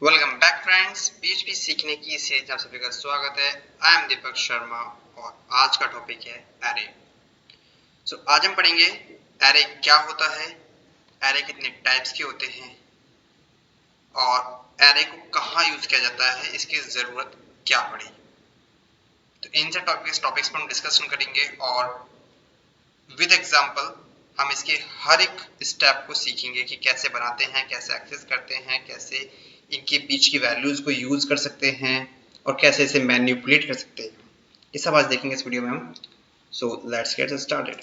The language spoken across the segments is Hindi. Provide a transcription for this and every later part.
वेलकम बैक फ्रेंड्स, पीएचपी सीखने की इस सीरीज में आप सभी का स्वागत है। आई एम दीपक शर्मा और आज का टॉपिक है एरे। आज हम पढ़ेंगे एरे क्या होता है, एरे कितने टाइप्स के होते हैं और एरे को कहाँ यूज किया जाता है, इसकी जरूरत क्या पड़ी। तो इन सब टॉपिक्स पर हम डिस्कशन करेंगे और विद एग्जांपल हम इसके हर एक स्टेप को सीखेंगे कि कैसे बनाते हैं, कैसे एक्सेस करते हैं, कैसे इनके बीच की वैल्यूज को यूज कर सकते हैं और कैसे इसे मैनिपुलेट कर सकते हैं। ये सब आज देखेंगे इस वीडियो में हम। So let's get started.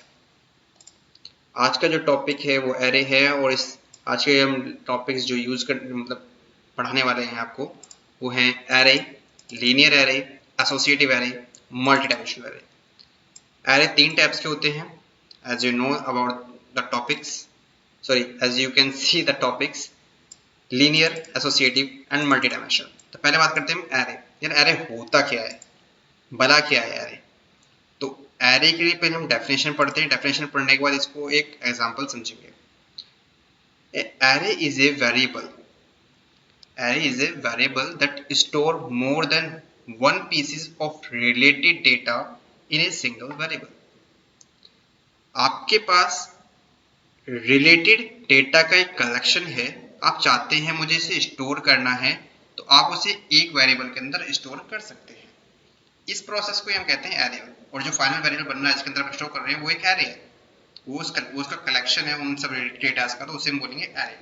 आज का जो टॉपिक है वो एरे है और इस आज के हम टॉपिक्स जो यूज कर मतलब पढ़ाने वाले हैं आपको वो हैं array, linear array, associative array, multi dimensional array. Array तीन टाइप्स के होते हैं। As you know about the topics, as you can see the topics, linear, associative and multidimensional। तो पहले बात करते हैं एरे। यार एरे होता क्या है, भला क्या है एरे। तो एरे के लिए पहले हम डेफिनेशन पढ़ते हैं। डेफिनेशन पढ़ने के बाद इसको एक एग्जांपल समझेंगे। Array is a variable. Array is a variable that store more than one pieces of related data in a single variable। आपके पास रिलेटेड डेटा का एक कलेक्शन है, आप चाहते हैं मुझे इसे स्टोर करना है तो आप उसे एक वेरिएबल के अंदर स्टोर कर सकते हैं। इस प्रोसेस को हम कहते हैं एरे। और जो फाइनल वेरिएबल बनना है जिसके अंदर आप स्टोर कर रहे हैं वो एक एरे है, वो उसका कलेक्शन है उन सब डेटा का, तो उसे हम बोलेंगे array.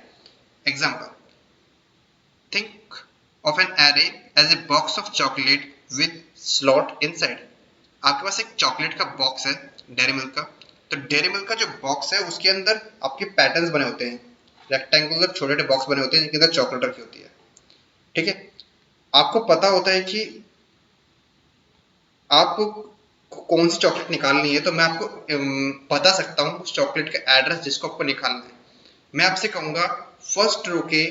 Example, think of an array as a box of chocolate with slot inside. आपके पास एक चॉकलेट का बॉक्स है डेयरी मिल्क का। तो डेयरी मिल्क का जो बॉक्स है उसके अंदर आपके पैटर्न्स बने होते हैं, रेक्टेंगुलर छोटे छोटे बॉक्स बने होते हैं जिनके अंदर चॉकलेट रखी होती है। ठीक है, आपको पता होता है कि आपको कौन सी चॉकलेट निकालनी है, तो मैं आपको बता सकता हूँ उस चॉकलेट का एड्रेस जिसको आपको निकालना है। मैं आपसे कहूंगा फर्स्ट रो के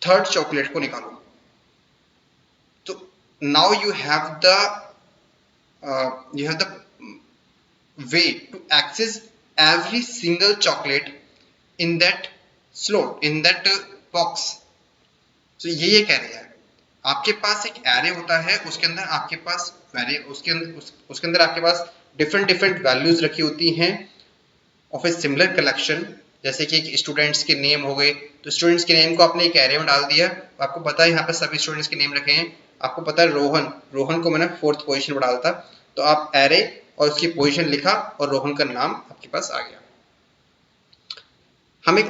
थर्ड चॉकलेट को निकालो। तो now you have the way to access every single chocolate in that slot, in that box। तो ये कह रहे हैं आपके पास एक एरे होता है, उसके अंदर आपके पास उसके अंदर आपके पास डिफरेंट डिफरेंट वैल्यूज रखी होती हैं ऑफ ए सिमिलर कलेक्शन। जैसे कि एक स्टूडेंट्स के नेम हो गए, तो स्टूडेंट्स के नेम को आपने एक एरे में डाल दिया। आपको पता है यहाँ पे सभी स्टूडेंट्स के नेम रखे हैं। आपको पता है रोहन को मैंने 4th पोजीशन पर डाला था, तो आप एरे और उसकी पोजीशन लिखा और रोहन का नाम आपके पास आ गया। हम एक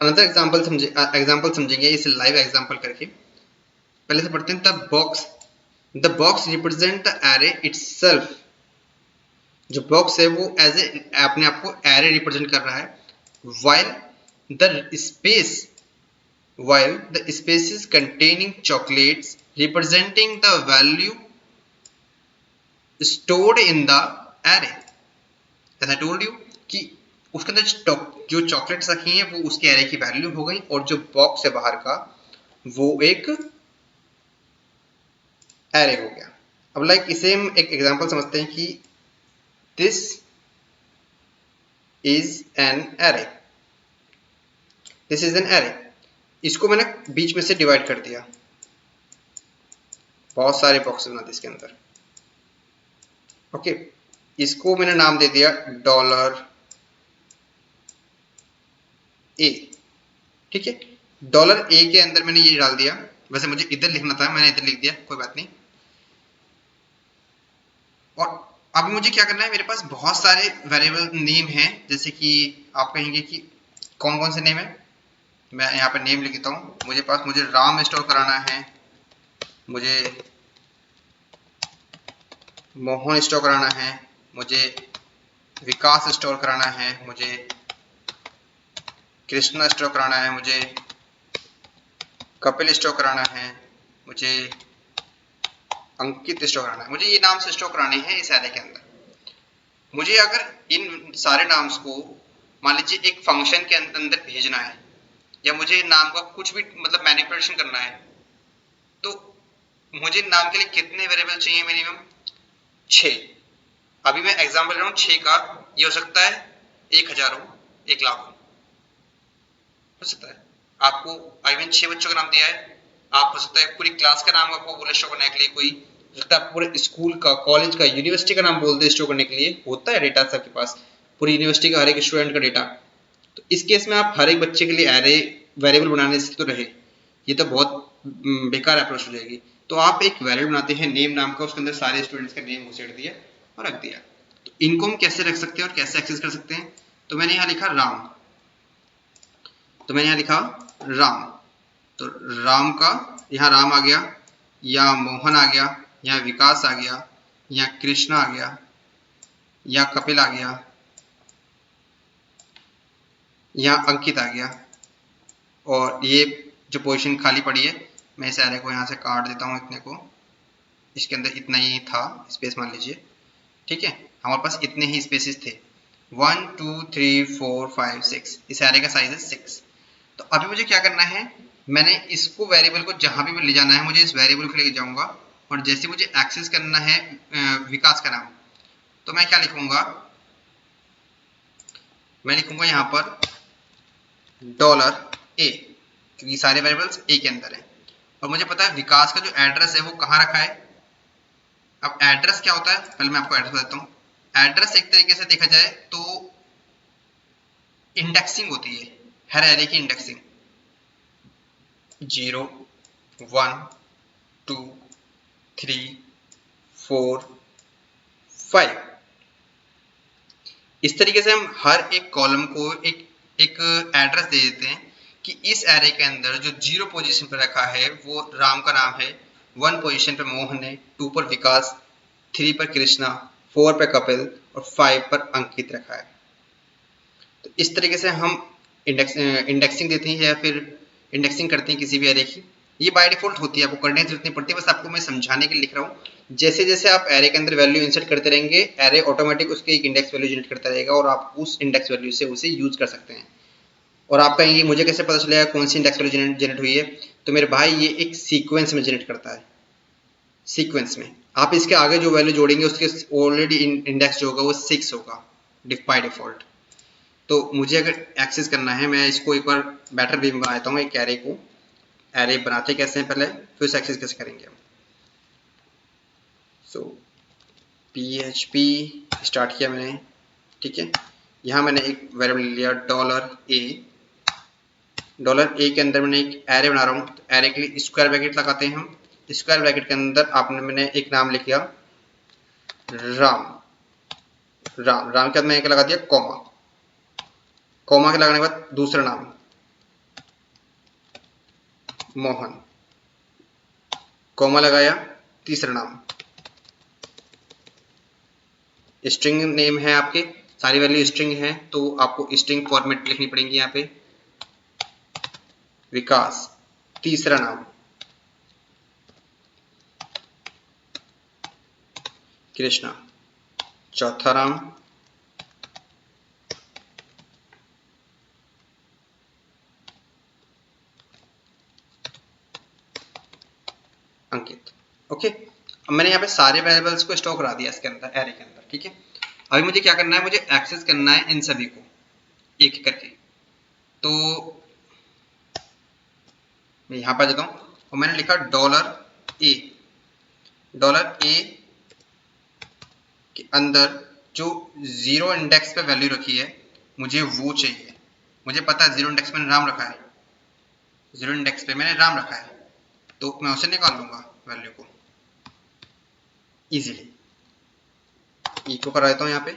अनदर एग्जांपल समझेंगे इसे लाइव एग्जांपल करके। पहले से पढ़ते हैं the box represent the array itself. जो बॉक्स है वो एज ए अपने आप को एरे रिप्रेजेंट कर रहा है। while the spaces containing chocolates representing the value stored in the array। as I told you कि उसके अंदर जो चॉकलेट्स रखी हैं वो उसके एरे की वैल्यू हो गई और जो बॉक्स है बाहर का वो एक एरे हो गया। अब इसे हम एक एग्जांपल समझते हैं कि this is an array. This is an array. इसको मैंने बीच में से डिवाइड कर दिया, बहुत सारे बॉक्स बना दिए इसके अंदर। ओके, इसको मैंने नाम दे दिया $A। ठीक है, $A के अंदर मैंने ये डाल दिया। वैसे मुझे इधर लिखना था, मैंने इधर लिख दिया, कोई बात नहीं। और अब मुझे क्या करना है, मेरे पास बहुत सारे वेरिएबल नेम हैं। जैसे कि आप कहेंगे कि कौन कौन से नेम है, मैं यहाँ पे नेम लिख देता हूँ। मुझे राम स्टोर कराना है, मुझे मोहन स्टोर कराना है, मुझे विकास स्टोर कराना है, मुझे कृष्णा स्टोर कराना है, मुझे कपिल स्टोर कराना है, मुझे अंकित स्टोर कराना है। मुझे ये नाम से स्टोर कराने हैं इस एरे के अंदर। मुझे अगर इन सारे नाम्स को मान लीजिए एक फंक्शन के अंदर भेजना है या मुझे नाम का कुछ भी मतलब मैनिपुलेशन करना है, तो मुझे नाम के लिए कितने वेरिएबल चाहिए? मिनिमम 6। अभी मैं एग्जांपल ले रहा हूँ 6 का, ये हो सकता है 1000 हो, 1 लाख हो सकता है। आपको आई मीन 6 बच्चों का नाम दिया है आप हो सकता है पूरी क्लास का नाम आपको बोले शो करने के लिए, कोई हो सकता है पूरे स्कूल का, कॉलेज का, यूनिवर्सिटी का नाम बोल दे शो करने के लिए, होता है डेटा सबके पास, पूरी यूनिवर्सिटी का हर एक स्टूडेंट का डेटा। तो इस केस में आप हर एक बच्चे के लिए एरे वेरिएबल बनाने से तो रहे, ये तो बहुत बेकार अप्रोच हो जाएगी। तो आप एक वेरिएबल बनाते हैं नेम नाम का, उसके अंदर सारे स्टूडेंट्स का नेम घुसेड़ दिया और रख दिया। तो इनको हम कैसे रख सकते हैं और कैसे एक्सेस कर सकते हैं? तो मैंने यहाँ लिखा राम, तो मैंने यहाँ लिखा राम, तो राम का यहाँ राम आ गया, या मोहन आ गया, यहाँ विकास आ गया, यहाँ कृष्णा आ गया, यहाँ कपिल आ गया, यहाँ अंकित आ गया, और ये जो पोजीशन खाली पड़ी है मैं इस एरे को यहाँ से काट देता हूँ, इतने को, इसके अंदर इतना ही था स्पेस मान लीजिए, ठीक है, हमारे पास इतने ही स्पेसेस थे, 1 2 3 4 5 6, इस एरे का साइज है 6। तो अभी मुझे क्या करना है, मैंने इसको वेरिएबल को जहां भी ले जाना है मुझे इस वेरिएबल को लेके जाऊंगा, और जैसे मुझे एक्सेस करना है विकास का नाम, तो मैं क्या लिखूंगा, मैं लिखूंगा यहाँ पर $a, क्योंकि सारे वेरिएबल्स ए के अंदर है, और मुझे पता है विकास का जो एड्रेस है वो कहाँ रखा है। अब एड्रेस क्या होता है, पहले मैं आपको एड्रेस बताता हूँ। एड्रेस एक तरीके से देखा जाए तो इंडेक्सिंग होती है, हर एरे की इंडेक्सिंग, 0 1 2 3 4 5, इस तरीके से हम हर एक कॉलम को एक एड्रेस दे देते हैं कि इस एरे के अंदर जो 0 पोजीशन पर रखा है वो राम का नाम है, 1 पोजीशन पर मोहन है, 2 पर विकास, 3 पर कृष्णा, 4 पर कपिल और 5 पर अंकित रखा है। तो इस तरीके से हम इंडेक्सिंग देते हैं या फिर इंडेक्सिंग करते हैं किसी भी एरे की। ये बाय डिफॉल्ट होती है, आपको करने की जरूरत नहीं पड़ती, बस आपको मैं समझाने के लिए लिख रहा हूँ। जैसे जैसे आप एरे के अंदर वैल्यू इंसर्ट करते रहेंगे, एरे ऑटोमेटिक उसके एक इंडेक्स वैल्यू जनरेट करता रहेगा और आप उस इंडेक्स वैल्यू से उसे यूज कर सकते हैं। और आप कहेंगे मुझे कैसे पता चलेगा कौन सी इंडेक्स वैल्यू जनरेट हुई है? तो मेरे भाई ये एक सीक्वेंस में जनरेट करता है, सीक्वेंस में आप इसके आगे जो वैल्यू जोड़ेंगे उसके ऑलरेडी इंडेक्स जो होगा वो 6 होगा बाय डिफॉल्ट। तो मुझे अगर एक्सेस करना है, मैं इसको एक बार बेटर वे में बनाता हूँ, एक एरे को, एरे बनाते कैसे हैं पहले, फिर उसे एक्सेस कैसे करेंगे हम। सो PHP स्टार्ट किया मैंने, ठीक है, यहाँ मैंने एक वेरिएबल लिया $a के अंदर मैंने एक एरे बना रहा हूँ। तो एरे के लिए स्क्वायर ब्रैकेट लगाते हैं हम, स्क्वायर ब्रैकेट के अंदर मैंने एक नाम लिख लिया राम, राम के बाद मैंने क्या लगा दिया कॉमा, कॉमा के लगाने के बाद दूसरा नाम मोहन, कॉमा लगाया, तीसरा नाम, स्ट्रिंग नेम है आपके, सारी वैल्यू स्ट्रिंग है तो आपको स्ट्रिंग फॉर्मेट लिखनी पड़ेंगी यहाँ पे, विकास, तीसरा नाम कृष्णा, चौथा नाम अंकित। ओके, अब मैंने यहाँ पे सारे वेरिएबल्स को स्टोर करा दिया इसके अंदर, एरे के अंदर, ठीक है। अभी मुझे क्या करना है, मुझे एक्सेस करना है इन सभी को एक एक करके। तो मैं यहाँ पर जाता हूँ और मैंने लिखा $a के अंदर जो 0 इंडेक्स पे वैल्यू रखी है मुझे वो चाहिए। मुझे पता है 0 इंडेक्स पे मैंने राम रखा है, 0 इंडेक्स पे मैंने राम रखा है, तो मैं उसे निकाल लूंगा वैल्यू को इजीली। इको करा देता हूँ यहाँ पे,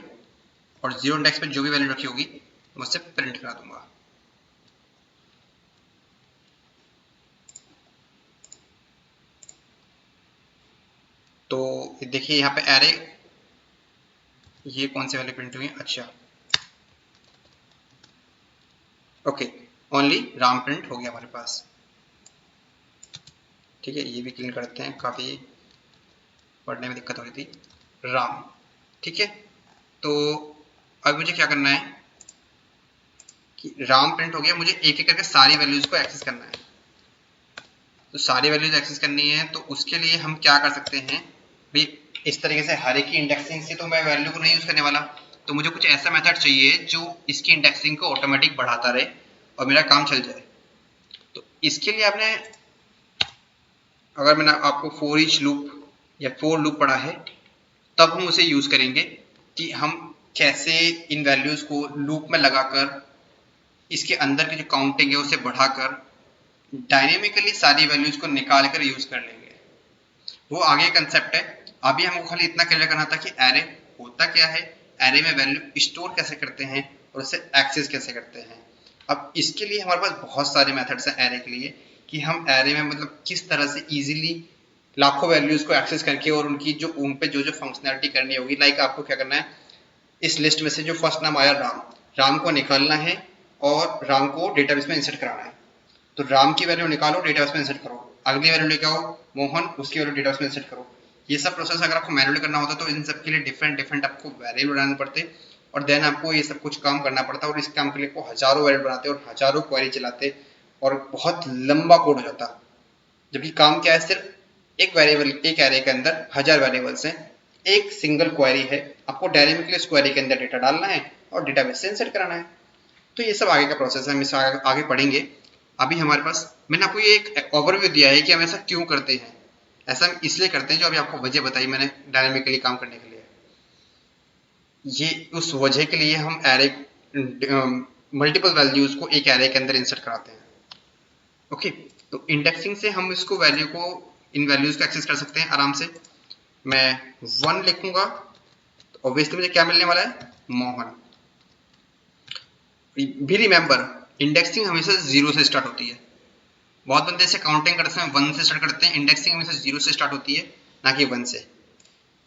और 0 इंडेक्स पे जो भी वैल्यू रखी होगी मैं उससे प्रिंट करा दूंगा। तो देखिए यहाँ पे एरे, ये कौन सी वैल्यू प्रिंट हुई, अच्छा ओके, ओनली राम प्रिंट हो गया हमारे पास, ठीक है। ये भी क्लीन करते हैं, काफ़ी पढ़ने में दिक्कत हो रही थी, राम, ठीक है। तो अब मुझे क्या करना है कि राम प्रिंट हो गया, मुझे एक एक करके सारी वैल्यूज को एक्सेस करना है। तो सारी वैल्यूज एक्सेस करनी है तो उसके लिए हम क्या कर सकते हैं भाई, इस तरीके से हर एक की इंडेक्सिंग से तो मैं वैल्यू को नहीं यूज करने वाला, तो मुझे कुछ ऐसा मेथड चाहिए जो इसकी इंडेक्सिंग को ऑटोमेटिक बढ़ाता रहे और मेरा काम चल जाए। तो इसके लिए आपने अगर मैंने आपको फॉर ईच लूप या फॉर लूप पढ़ा है तब हम उसे यूज करेंगे कि हम कैसे इन वैल्यूज को लूप में लगाकर इसके अंदर की जो काउंटिंग है उसे बढ़ाकर डायनेमिकली सारी वैल्यूज को निकाल कर यूज कर लेंगे। वो आगे कंसेप्ट है। अभी हमको खाली इतना क्लियर करना था कि एरे होता क्या है, एरे में वैल्यू स्टोर कैसे करते हैं और उसे एक्सेस कैसे करते हैं। अब इसके लिए हमारे पास बहुत सारे मेथड्स हैं एरे के लिए कि हम एरे में मतलब किस तरह से इजीली लाखों वैल्यूज को एक्सेस करके और उनकी जो उन पे जो जो फंक्शनैलिटी करनी होगी। लाइक आपको क्या करना है, इस लिस्ट में से जो फर्स्ट नाम आया राम, राम को निकालना है और राम को डेटाबेस में इंसर्ट कराना है। तो राम की वैल्यू निकालो, डेटाबेस में इंसर्ट करो, अगली वैल्यू लेके आओ मोहन, उसकी वैल्यू डेटाबेस में इंसर्ट करो। ये सब प्रोसेस अगर आपको मैनुअली करना होता तो इन सब के लिए डिफरेंट आपको वैल्यू बनाने पड़ते और देन आपको ये सब कुछ काम करना पड़ता और इस काम के लिए आपको हजारों वैल्यू बनाते और हजारों क्वेरी चलाते और बहुत लंबा कोड हो जाता। जबकि काम क्या है, सिर्फ एक वेरिएबल, एक एरे के अंदर 1000 वेरिएबल्स हैं, एक सिंगल क्वेरी है, आपको डायनेमिकली उस क्वेरी के अंदर डेटा डालना है और डेटाबेस से इंसर्ट कराना है। तो ये सब आगे का प्रोसेस है, हम इसे आगे पढ़ेंगे। अभी हमारे पास मैंने आपको ये एक ओवरव्यू दिया है कि हम ऐसा क्यों करते हैं। ऐसा हम इसलिए करते हैं जो अभी आपको वजह बताई मैंने डायनेमिकली काम करने के लिए। ये उस वजह के लिए हम एरे मल्टीपल वैल्यूज को एक एरे के अंदर इंसर्ट कराते हैं। ओके, तो इंडेक्सिंग से हम इसको वैल्यू को, इन वैल्यूज को एक्सेस कर सकते हैं आराम से। मैं 1 लिखूंगा तो ऑब्वियसली मुझे क्या मिलने वाला है, मोहन। भी रिमेंबर, इंडेक्सिंग हमेशा 0 से स्टार्ट होती है। बहुत बंदे ऐसे काउंटिंग करते हैं 1 से स्टार्ट करते हैं, इंडेक्सिंग हमेशा 0 से स्टार्ट होती है ना कि 1 से।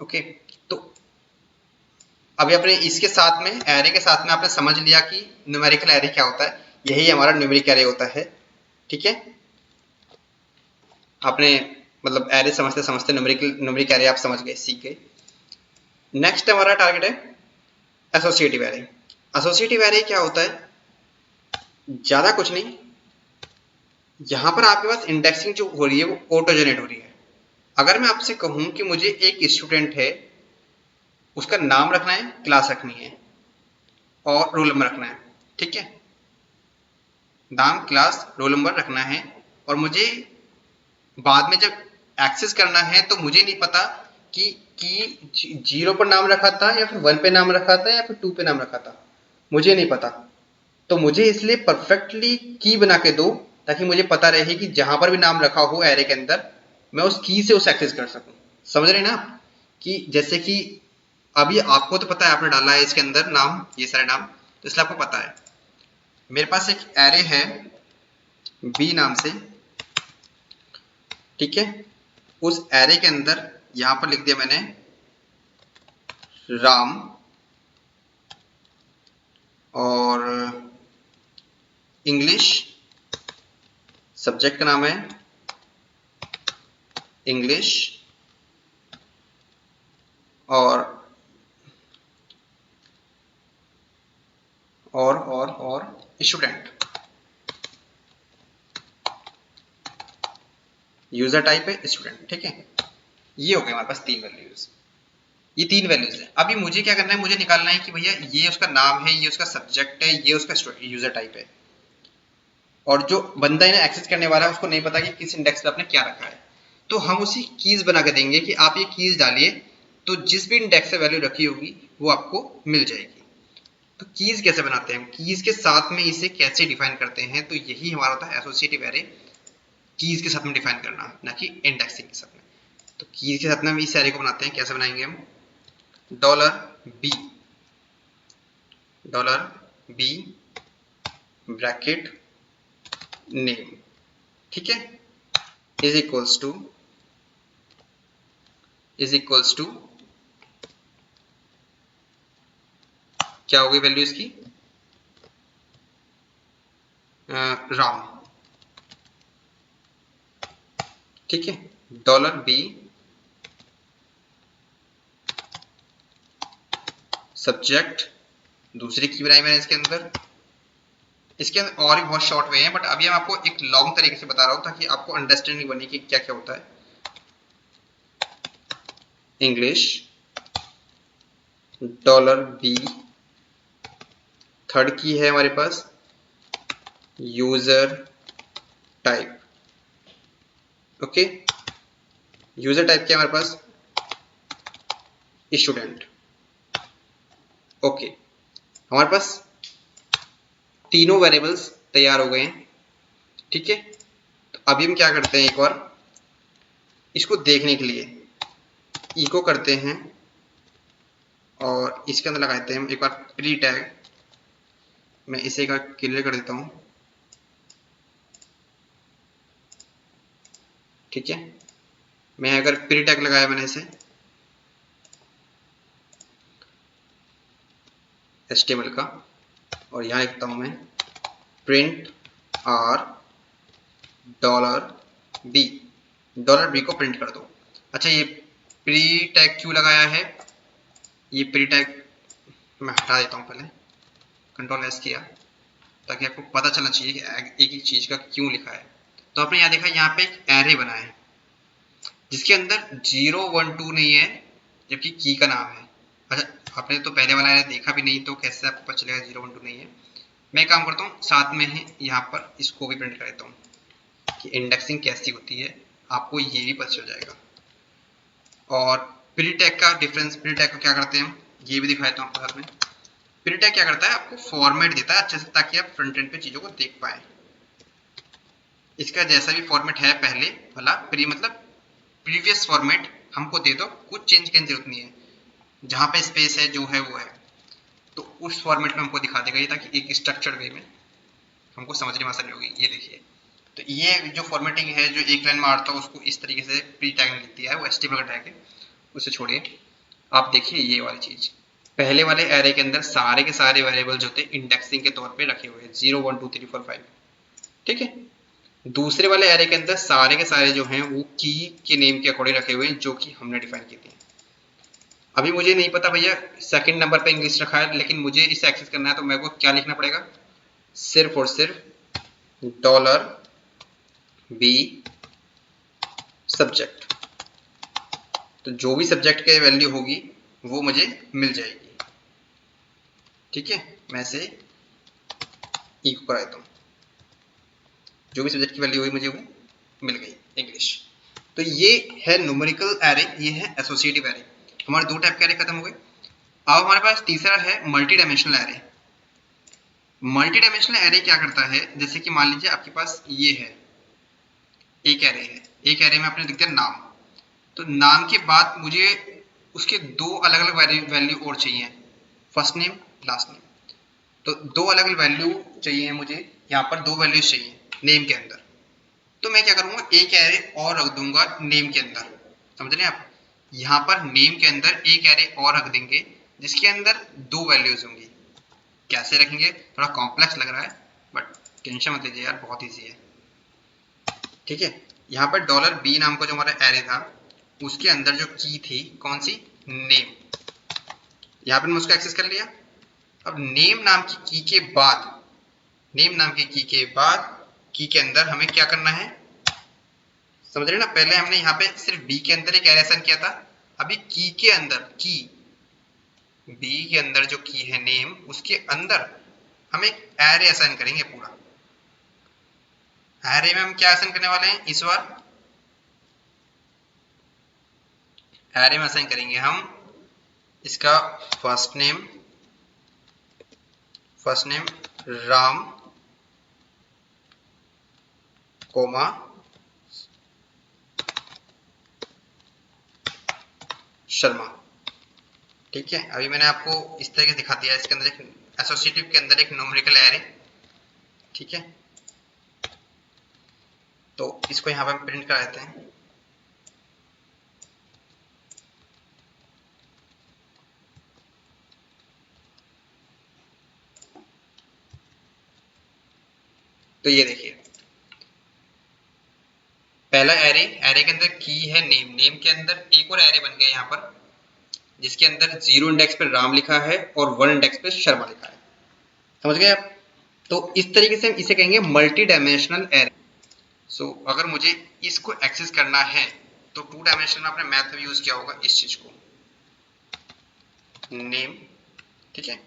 ओके, तो अभी अपने इसके साथ में, एरे के साथ में आपने समझ लिया कि न्यूमेरिकल एरे क्या होता है। यही हमारा न्यूमेरिक एरे होता है। ठीक है, आपने मतलब एरे समझते समझते न्यूमेरिक एरे आप समझ गए, सीख गए। नेक्स्ट हमारा टारगेट है एसोसिएटिव एरे। एसोसिएटिव एरे क्या होता है, ज्यादा कुछ नहीं, यहां पर आपके पास इंडेक्सिंग जो हो रही है वो ऑटो जनरेट हो रही है। अगर मैं आपसे कहूं कि मुझे एक स्टूडेंट है, उसका नाम रखना है, क्लास रखनी है और रोल नंबर रखना है। ठीक है, नाम, क्लास, रोल नंबर रखना है और मुझे बाद में जब एक्सेस करना है तो मुझे नहीं पता कि 0 पर नाम रखा था या फिर 1 पे नाम रखा था या फिर 2 पे नाम रखा था, मुझे नहीं पता। तो मुझे इसलिए परफेक्टली की बना के दो ताकि मुझे पता रहे कि जहां पर भी नाम रखा हो एरे के अंदर मैं उस की से उसे एक्सेस कर सकूं। समझ रहे हैं ना आप? कि जैसे कि अभी आपको तो पता है, आपने डाला है इसके अंदर नाम, ये सारे नाम, तो इसलिए आपको पता है। मेरे पास एक एरे है बी नाम से। ठीक है, उस एरे के अंदर यहां पर लिख दिया मैंने राम और इंग्लिश, सब्जेक्ट का नाम है इंग्लिश और स्टूडेंट। यूजर टाइप है स्टूडेंट। ठीक है, ये हो गए हमारे पास 3 वैल्यूज। ये 3 वैल्यूज है। अभी मुझे क्या करना है, मुझे निकालना है कि भैया ये उसका नाम है, ये उसका सब्जेक्ट है, ये उसका यूजर टाइप है। और जो बंदा इन्हें एक्सेस करने वाला है उसको नहीं पता कि किस इंडेक्स पे आपने क्या रखा है। तो हम उसी कीज बना के देंगे कि आप ये कीज डालिए तो जिस भी इंडेक्स से वैल्यू रखी होगी वो आपको मिल जाएगी। तो कीज कैसे बनाते हैं, कीज के साथ में इसे कैसे डिफाइन करते हैं, तो यही हमारा होता है एसोसिएटिव एरे, कीज के साथ में डिफाइन करना, ना कि इंडेक्सिंग के साथ में। तो कीज के साथ में हम इस एरे को बनाते हैं। कैसे बनाएंगे हम, $b ब्रैकेट नेम, ठीक है, इज इक्वल्स टू क्या होगी वैल्यू इसकी, राम। ठीक है, $b सब्जेक्ट, दूसरी की बनाई मैंने इसके अंदर। इसके अंदर और भी बहुत शॉर्ट वे हैं बट अभी हम आपको एक लॉन्ग तरीके से बता रहा हूं ताकि आपको अंडरस्टैंडिंग बने कि क्या क्या होता है। इंग्लिश, $b, थर्ड की है हमारे पास user type. Okay, user type क्या है हमारे पास, स्टूडेंट। ओके, हमारे पास तीनों वेरिएबल्स तैयार हो गए हैं, ठीक है। तो अभी हम क्या करते हैं, एक बार इसको देखने के लिए इको करते हैं और इसके अंदर लगाते हैं एक बार प्री टैग। मैं इसे का क्लियर कर देता हूं, ठीक है। मैं अगर प्री टैग लगाया मैंने इसे HTML का, और यहाँ लिखता हूं मैं प्रिंट आर $b, $b को प्रिंट कर दो। अच्छा, ये प्री टैग क्यों लगाया है, ये प्री टैग मैं हटा देता हूँ, पहले Ctrl+S किया ताकि आपको पता चलना चाहिए कि एक एक चीज का क्यों लिखा है। तो आपने यहाँ देखा, यहाँ पे एक एरे बना है जिसके अंदर 0 1 2 नहीं है, जबकि की का नाम है। अच्छा, आपने तो पहले वाला एरे देखा भी नहीं, तो कैसे आपको पता चलेगा 0 1 2 नहीं है। मैं काम करता हूँ, साथ में ही यहाँ पर इसको भी प्रिंट कर देता हूँ कि इंडेक्सिंग कैसी होती है, आपको ये भी पता चल जाएगा। और प्री टैग का डिफरेंस, प्री टैग को क्या करते हैं हम, ये भी दिखा देता हूँ आपको साथ में। प्री टैग क्या करता है, आपको फॉर्मेट देता है अच्छे से, ताकि आप फ्रंट एंड पे चीजों को देख पाए। इसका जैसा भी फॉर्मेट है पहले वाला, प्री मतलब प्रीवियस फॉर्मेट हमको दे दो, कुछ चेंज करने की जरूरत नहीं है, जहां पे स्पेस है जो है वो है, तो उस फॉर्मेट में हमको दिखा देगा ये, ताकि एक स्ट्रक्चर्ड वे में हमको समझने में आसानी होगी। ये देखिए, तो ये जो फॉर्मेटिंग है जो एक लाइन में आता है उसको इस तरीके से प्री टैग ने लिख दिया है, वो HTML का टैग है, उसे छोड़िए। आप देखिए ये वाली चीज, पहले वाले एरे के अंदर सारे के सारे वेरिएबल्स होते हैं इंडेक्सिंग के तौर पे रखे हुए हैं, 0 1 2 3 4 5, ठीक है। दूसरे वाले एरे के अंदर सारे के सारे जो हैं वो की के नेम के अकॉर्डिंग रखे हुए हैं, जो कि हमने डिफाइन किए थे। अभी मुझे नहीं पता भैया सेकंड नंबर पे इंग्लिश रखा है, लेकिन मुझे इसे एक्सेस करना है, तो मेरे को क्या लिखना पड़ेगा, सिर्फ और सिर्फ $b सब्जेक्ट। तो जो भी सब्जेक्ट के वैल्यू होगी वो मुझे मिल जाएगी, ठीक है। मैं इसे इको करा देता हूँ, जो भी सब्जेक्ट की वैल्यू हुई मुझे वो मिल गई इंग्लिश। तो ये है न्यूमेरिकल एरे, ये है एसोसिएटिव एरे। हमारे दो टाइप के एरे खत्म हो गए। अब हमारे पास तीसरा है multi dimensional array. Multi dimensional array क्या करता है, जैसे कि मान लीजिए आपके पास ये है एक एरे है, एक एरे में आपने लिख दिया नाम, तो नाम के बाद मुझे उसके दो अलग अलग वैल्यू और चाहिए, फर्स्ट नेम लास्ट नेम। तो दो अलग अलग वैल्यू चाहिए मुझे, यहाँ पर दो वैल्यूज चाहिए नेम के अंदर। तो मैं क्या करूंगा, एक एरे और रख दूंगा नेम के अंदर, समझ रहे हैं आप। यहाँ पर नेम के अंदर एक एरे और रख देंगे जिसके अंदर दो वैल्यूज होंगी। कैसे रखेंगे, थोड़ा कॉम्प्लेक्स लग रहा है, बट टेंशन मत लीजिए यार, बहुत ईजी है, ठीक है। यहाँ पर $b नाम का जो हमारा एरे था, उसके अंदर जो की थी कौन सी, नेम, यहाँ पर मैं उसको एक्सेस कर लिया। अब नेम नाम की के बाद, नेम नाम की के बाद की के अंदर हमें क्या करना है, समझ रहे ना। पहले हमने यहाँ पे सिर्फ बी के अंदर एक एरे असाइन किया था, अभी की के अंदर, की बी के अंदर जो की है नेम, उसके अंदर हम एक एरे असाइन करेंगे पूरा। एरे में हम क्या असाइन करने वाले हैं इस बार, एरे में असाइन करेंगे हम इसका first name Ram comma Sharma, ठीक है। अभी मैंने आपको इस तरीके से दिखा दिया, इसके अंदर एक एसोसिएटिव के अंदर एक न्यूमेरिकल एरे, ठीक है। तो इसको यहाँ पे हम प्रिंट कर देते हैं। तो ये देखिए, पहला एरे, एरे के अंदर की है नेम, नेम के अंदर एक और एरे बन गया यहाँ पर, जिसके अंदर 0 इंडेक्स पे राम लिखा है और 1 इंडेक्स पे शर्मा लिखा है, समझ गए आप। तो इस तरीके से इसे कहेंगे मल्टी डायमेंशनल एरे। सो अगर मुझे इसको एक्सेस करना है तो 2 डायमेंशनल में आपने मैथ में यूज किया होगा इस चीज को, नेम, ठीक है,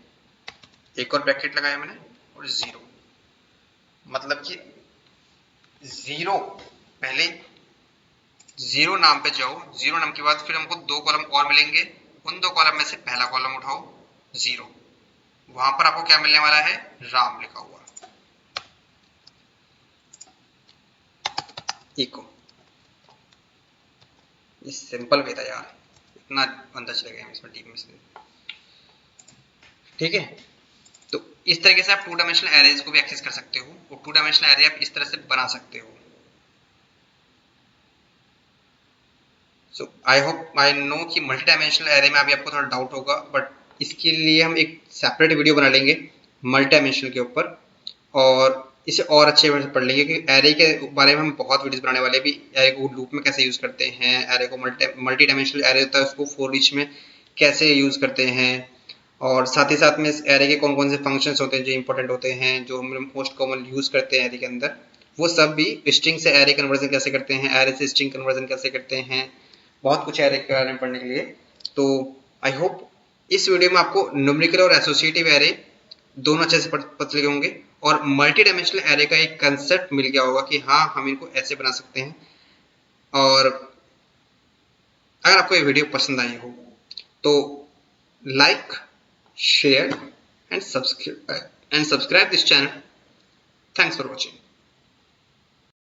एक और ब्रैकेट लगाया मैंने और 0, मतलब कि 0 पहले जीरो नाम पे जाओ, जीरो नाम के बाद फिर हमको दो कॉलम और मिलेंगे, उन दो कॉलम में से पहला कॉलम उठाओ, जीरो, वहां पर आपको क्या मिलने वाला है, राम लिखा हुआ, इको। ये सिंपल वे था यार, इतना अंदर चले गए इसमें डीप में से, ठीक है। तो इस तरीके से आप टू डायमेंशनल एरेज को भी एक्सेस कर सकते हो, और टू डायमेंशनल एरे आप इस तरह से बना सकते हो। सो आई होप आई नो कि मल्टी डायमेंशनल एरे में अभी आपको थोड़ा डाउट होगा, बट इसके लिए हम एक सेपरेट वीडियो बना लेंगे मल्टी डायमेंशनल के ऊपर, और इसे और अच्छे से पढ़ लेंगे कि एरे के बारे में हम बहुत वीडियोस बनाने वाले भी, एरे को लूप में कैसे यूज करते हैं, एरे को मल्टी डायमेंशनल एरे होता है उसको फॉर ईच में कैसे यूज करते हैं, और साथ ही साथ में इस एरे के कौन कौन से फंक्शंस होते हैं जो इंपॉर्टेंट होते हैं, जो हम मोस्ट कॉमन यूज करते हैं एरे के अंदर, वो सब भी, स्ट्रिंग से एरे कन्वर्जन कैसे करते हैं, एरे से स्ट्रिंग कन्वर्जन कैसे करते हैं, बहुत कुछ एरे के बारे में पढ़ने के लिए। तो आई होप इस वीडियो में आपको न्यूमेरिकल और एसोसिएटिव एरे दोनों अच्छे से पता चले होंगे, और मल्टी डायमेंशनल एरे का एक कंसेप्ट मिल गया होगा कि हाँ हम इनको ऐसे बना सकते हैं। और अगर आपको ये वीडियो पसंद आई हो तो like, share and subscribe this channel. Thanks for watching.